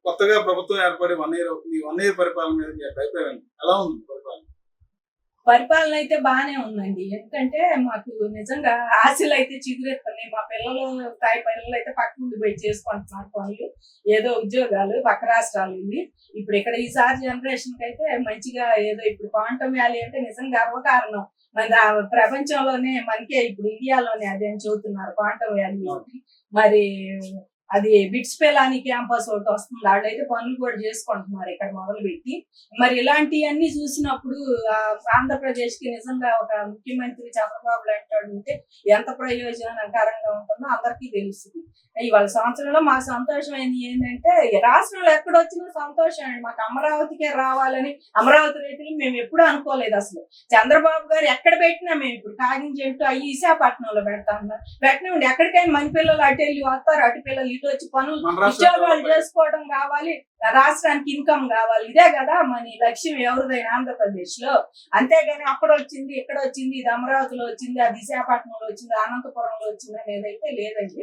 కొత్తగా ప్రభుత్వం ఏర్పడి 1 ఇయర్ అవుతుంది. ఈ 1 ఇయర్ పరిపాలన మీద మీ అభిప్రాయం ఏంటి? ఎలా ఉంది పరిపాలన? పరిపాలన అయితే బానే ఉందండి. ఎందుకంటే మాకు నిజంగా ఆశలైతే చిగురెత్తున్నాయి. మా స్థాయి పిల్లలైతే పక్క నుండి పోయి చేసుకుంటున్నారు పనులు. ఏదో ఉద్యోగాలు పక్క రాష్ట్రాలు వెళ్ళి. ఇప్పుడు ఇక్కడ ఈసారి జనరేషన్ కి అయితే మంచిగా ఏదో ఇప్పుడు క్వాంటమ్ వ్యాలీ అంటే నిజంగా గర్వకారణం. మన ప్రపంచంలోనే మనకే ఇప్పుడు ఇండియాలోనే అదేం చదువుతున్నారు క్వాంటమ్ వ్యాలీ ఒకటి. మరి అది బిట్స్ పిలాని క్యాంపస్ ఒకటి వస్తుంది. వాళ్ళైతే పనులు కూడా చేసుకుంటున్నారు ఇక్కడ మొదలు పెట్టి. మరి ఇలాంటివన్నీ చూసినప్పుడు ఆంధ్రప్రదేశ్ కి నిజంగా ఒక ముఖ్యమంత్రి చంద్రబాబు లాంటి వాడు ఉంటే ఎంత ప్రయోజనకరంగా ఉంటుందో అందరికీ తెలుస్తుంది. ఇవాళ సంవత్సరంలో మాకు సంతోషమైంది ఏంటంటే రాష్ట్రంలో ఎక్కడొచ్చినా సంతోషం అండి. మాకు అమరావతికే రావాలని అమరావతి రైతులు మేము ఎప్పుడూ అనుకోలేదు అసలు. చంద్రబాబు గారు ఎక్కడ పెట్టినా మేము ఇప్పుడు కాగింజెంటు అవి విశాఖపట్నంలో పెడతామన్నారు. పెట్టినండి ఎక్కడికైనా మన పిల్లలు అటు వెళ్ళి వస్తారు, అటు పిల్లలు ఇటు వచ్చి పనులు ఉద్యోగాలు చేసుకోవడం కావాలి, రాష్ట్రానికి ఇన్కమ్ కావాలి. ఇదే కదా మన లక్ష్యం ఎవరిదైనా ఆంధ్రప్రదేశ్ లో. అంతేగాని అక్కడ వచ్చింది ఇక్కడ వచ్చింది, ఇది అమరావతిలో వచ్చింది, అది విశాఖపట్నంలో వచ్చింది, అనంతపురంలో వచ్చింది అనేదైతే లేదండి.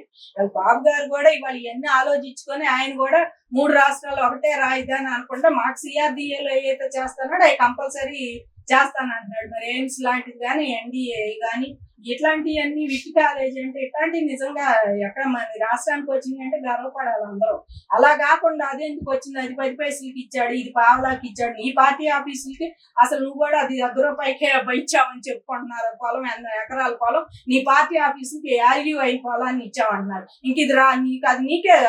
బాబు గారు కూడా ఇవాళ ఇవన్నీ ఆలోచించుకొని ఆయన కూడా 3 రాష్ట్రాలు ఒకటే రాజధాని అనుకుంటే మాకు సిఆర్డిఏలో ఏదైతే చేస్తానో అవి కంపల్సరీ చేస్తానంటున్నాడు. మరి ఎయిమ్స్ లాంటిది కానీ ఎన్డీఏ కానీ ఇట్లాంటివన్నీ విట్ కాలేజ్ అంటే ఇట్లాంటివి నిజంగా ఎక్కడ మన రాష్ట్రానికి వచ్చింది అంటే గర్వపడాలి అందరూ. అలా కాకుండా అది ఎందుకు వచ్చింది, అది 10 పైసలకి ఇచ్చాడు, ఇది పావలాకి ఇచ్చాడు, ఈ పార్టీ ఆఫీసులకి అసలు నువ్వు కూడా అది ₹10 ఇచ్చావని చెప్పుకుంటున్నారు. పొలం ఎకరాల పొలం నీ పార్టీ ఆఫీసులకి వాల్యూ అయిన పొలాన్ని ఇచ్చామంటున్నారు. ఇంక ఇది నీకు అది నీకే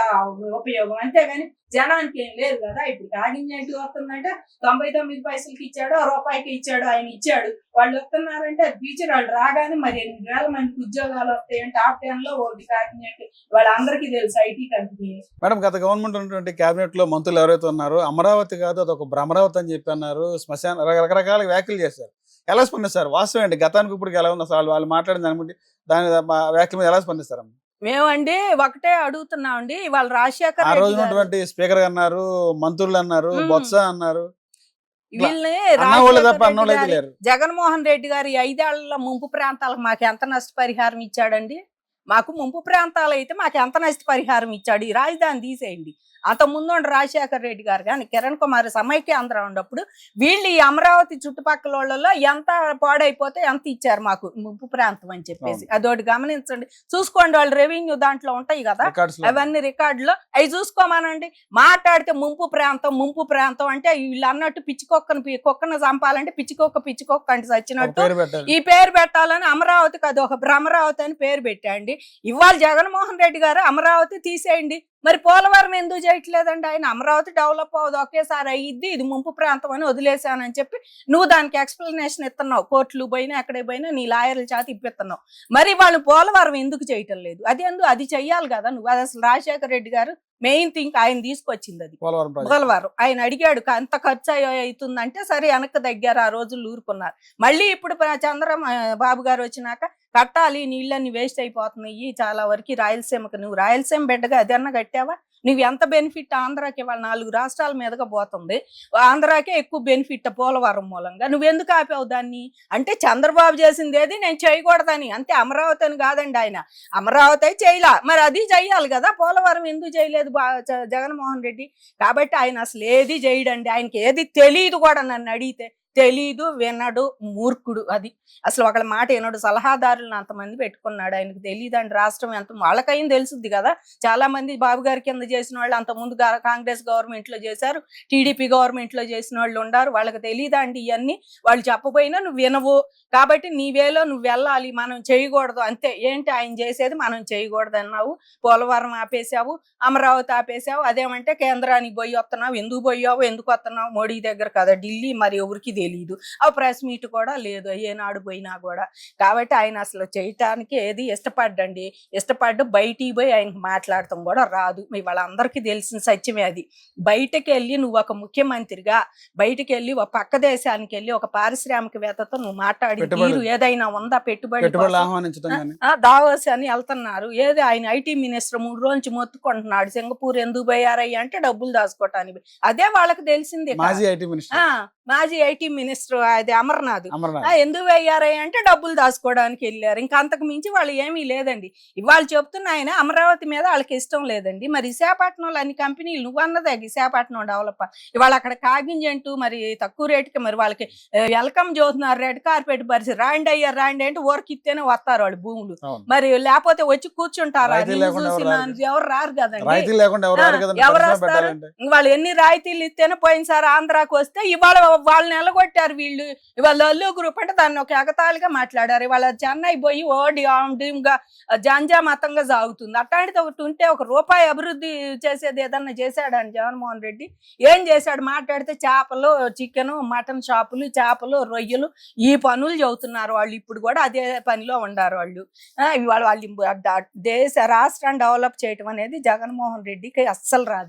ఉపయోగం, అంతేగాని జనానికి ఏం లేదు కదా. ఇప్పుడు కాగింజెంట్ వస్తుందంటే 99 పైసలకి ఇచ్చాడు, ₹1 ఇచ్చాడు, ఆయన ఇచ్చాడు. వాళ్ళు వస్తున్నారంటే అది ఫ్యూచర్. వాళ్ళు రాగానే మరి 8,000 మందికి ఉద్యోగాలు వస్తాయి. టాప్ 10 లో ఒకటి కాగింజెంట్. వాళ్ళందరికీ తెలుసు ఐటీ కంపెనీ. మేడం, గత గవర్నమెంట్ ఉన్నటువంటి కేబినెట్ లో మంత్రులు ఎవరైతే ఉన్నారో అమరావతి కాదు అదొక భ్రమరావతి అని చెప్పి అన్నారు. శ్మశాన రకరకాల వ్యాఖ్యలు చేశారు. ఎలా స్పందిస్తారు? వాస్తవం ఏంటి? గతానికి ఇప్పుడు ఎలా ఉంది అసలు వాళ్ళు మాట్లాడిన దాని బట్టి దాని వ్యాఖ్యల మీద ఎలా స్పందిస్తారు? మేమండి ఒకటే అడుగుతున్నామండి. ఇవాళ రాజశేఖర్ ఆ రోజు ఉన్నటువంటి స్పీకర్ అన్నారు, మంత్రులు అన్నారు, బొత్స అన్నారు, జగన్మోహన్ రెడ్డి గారు 5 ఏళ్లలో ముంపు ప్రాంతాలకు మాకు ఎంత నష్టపరిహారం ఇచ్చాడండి? మాకు ముంపు ప్రాంతాలు అయితే మాకు ఎంత నష్టపరిహారం ఇచ్చాడు? ఈ రాజధాని తీసేయండి. అంత ముందు రాజశేఖర రెడ్డి గారు కానీ కిరణ్ కుమార్ సమైక్యాంధ్ర ఉన్నప్పుడు వీళ్ళు ఈ అమరావతి చుట్టుపక్కల వాళ్ళలో ఎంత పాడైపోతే ఎంత ఇచ్చారు మాకు ముంపు ప్రాంతం అని చెప్పేసి. అదొకటి గమనించండి, చూసుకోండి. వాళ్ళు రెవెన్యూ దాంట్లో ఉంటాయి కదా అవన్నీ రికార్డులో, అవి చూసుకోమానండి. మాట్లాడితే ముంపు ప్రాంతం అంటే వీళ్ళు అన్నట్టు కుక్కను చంపాలంటే పిచ్చికొక్క అంటే చచ్చినట్టు ఈ పేరు పెట్టాలని అమరావతికి అది ఒక భ్రమరావతి అని పేరు పెట్టండి. ఇవాళ జగన్మోహన్ రెడ్డి గారు అమరావతి తీసేయండి, మరి పోలవరం ఎందుకు చేయట్లేదండి? ఆయన అమరావతి డెవలప్ అవ్వదు, ఒకేసారి అయ్యిద్ది, ఇది ముంపు ప్రాంతం అని వదిలేసానని చెప్పి నువ్వు దానికి ఎక్స్ప్లెనేషన్ ఇస్తున్నావు. కోర్టులు పోయినా ఎక్కడే పోయినా నీ లాయర్ల చేత ఇప్పిస్తున్నావు. మరి వాళ్ళు పోలవరం ఎందుకు చేయటం లేదు? అది చెయ్యాలి కదా నువ్వు. అది అసలు రాజశేఖర రెడ్డి గారు మెయిన్ థింగ్ ఆయన తీసుకొచ్చింది అది పోలవరం. ఆయన అడిగాడు ఎంత ఖర్చు అవుతుందంటే సరే వెనక్కి దగ్గర ఆ రోజులు ఊరుకున్నారు. మళ్ళీ ఇప్పుడు చంద్రబాబు గారు వచ్చినాక కట్టాలి, నీళ్ళన్నీ వేస్ట్ అయిపోతున్నాయి చాలా వరకు రాయలసీమకు. నువ్వు రాయలసీమ బిడ్డగా అదన్నా కట్టావా? నువ్వు ఎంత బెనిఫిట్ ఆంధ్రాకి? వాళ్ళ 4 రాష్ట్రాల మీదుగా పోతుంది, ఆంధ్రాకే ఎక్కువ బెనిఫిట్ పోలవరం మూలంగా. నువ్వెందుకు ఆపావు దాన్ని? అంటే చంద్రబాబు చేసింది ఏది నేను చేయకూడదని అంతే. అమరావతి అని కాదండి, ఆయన అమరావతి చేయలా, మరి అది చెయ్యాలి కదా. పోలవరం ఎందుకు చేయలేదు జగన్మోహన్ రెడ్డి? కాబట్టి ఆయన అసలు ఏది చేయడండి. ఆయనకి ఏది తెలియదు కూడా. నన్ను అడిగితే తెలీదు, వినడు, మూర్ఖుడు. అది అసలు ఒకళ్ళ మాట వినడు. సలహాదారులను అంతమంది పెట్టుకున్నాడు. ఆయనకు తెలియదండి రాష్ట్రం ఎంత. వాళ్ళకైనా తెలుసుద్ది కదా. చాలా మంది బాబు గారి కింద చేసిన వాళ్ళు అంతకుముందు కాంగ్రెస్ గవర్నమెంట్ లో చేశారు, టీడీపీ గవర్నమెంట్ లో చేసిన వాళ్ళు ఉన్నారు. వాళ్ళకి తెలియదా అండి ఇవన్నీ? వాళ్ళు చెప్పపోయినా నువ్వు వినవు. కాబట్టి నీ వేలో నువ్వు వెళ్ళాలి, మనం చేయకూడదు అంతే. ఏంటి ఆయన చేసేది? మనం చేయకూడదు అన్నావు. పోలవరం ఆపేసావు, అమరావతి ఆపేసావు. అదేమంటే కేంద్రానికి పోయి వస్తున్నావు. ఎందుకు పోయావు, ఎందుకు వస్తున్నావు? మోడీ దగ్గర కదా, ఢిల్లీ. మరి ఎవరికి తెలీదు. ఆ ప్రెస్ మీట్ కూడా లేదు ఏనాడు పోయినా కూడా. కాబట్టి ఆయన అసలు చేయటానికి ఏది ఇష్టపడ్డు బయటికి పోయి ఆయనకు మాట్లాడటం కూడా రాదు. వాళ్ళందరికీ తెలిసిన సత్యమే అది. బయటకు వెళ్ళి నువ్వు ఒక ముఖ్యమంత్రిగా బయటకు వెళ్ళి ఒక పక్క దేశానికి వెళ్ళి ఒక పారిశ్రామికవేత్తతో నువ్వు మాట్లాడి తీరు ఏదైనా ఉందా? పెట్టుబడి దావోస్ అని వెళ్తున్నారు. ఏది ఆయన ఐటీ మినిస్టర్ 3 రోజుల నుంచి మొత్తుకుంటున్నాడు సింగపూర్ ఎందుకు పోయారయ్యా అంటే డబ్బులు దాచుకోవటానికి. అదే వాళ్ళకి తెలిసిందే. మాజీ ఐటీ మినిస్టర్ అది అమర్నాథ్ అమర్నాథ్ ఎందుకు వెయ్యారు అంటే డబ్బులు దాచుకోవడానికి వెళ్ళారు. ఇంకా అంతకు మించి వాళ్ళు ఏమీ లేదండి. ఇవాళ చెప్తున్న ఆయన అమరావతి మీద వాళ్ళకి ఇష్టం లేదండి. మరి విశాఖపట్నంలో అన్ని కంపెనీలు నువ్వు అన్నదే విశాఖపట్నం డెవలప్ ఇవాళ అక్కడ కాగింజంటూ మరి తక్కువ రేటుకి మరి వాళ్ళకి వెల్కమ్ చూస్తున్నారు, రెడ్ కార్పెట్ పరిస్థితి. రాండి అయ్యా రాండి అంటే ఊరికి ఇస్తేనే వస్తారు వాళ్ళు భూములు. మరి లేకపోతే వచ్చి కూర్చుంటారా? ఎవరు రారు కదండి. రాయితీ లేకుండా ఎవరు వస్తారు? వాళ్ళు ఎన్ని రాయితీలు ఇస్తేనే పోయినసారి ఆంధ్రాకి వస్తే ఇవాళ వాళ్ళని ఎలగొట్టారు వీళ్ళు. ఇవాళ లల్లు గ్రూప్ అంటే దాన్ని ఒక ఎగతాళిగా మాట్లాడారు. ఇవాళ చెన్నై పోయి గా జంజా మతంగా సాగుతుంది. అట్లాంటిది ఒకటి ఉంటే ఒక రూపాయి అభివృద్ధి చేసేది ఏదన్నా చేశాడని జగన్మోహన్ రెడ్డి ఏం చేశాడు? మాట్లాడితే చేపలు, చికెన్, మటన్ షాపులు, చేపలు, రొయ్యలు ఈ పనులు చెబుతున్నారు వాళ్ళు. ఇప్పుడు కూడా అదే పనిలో ఉండారు వాళ్ళు. ఇవాళ వాళ్ళు రాష్ట్రాన్ని డెవలప్ చేయటం అనేది జగన్మోహన్ రెడ్డికి అస్సలు రాదు.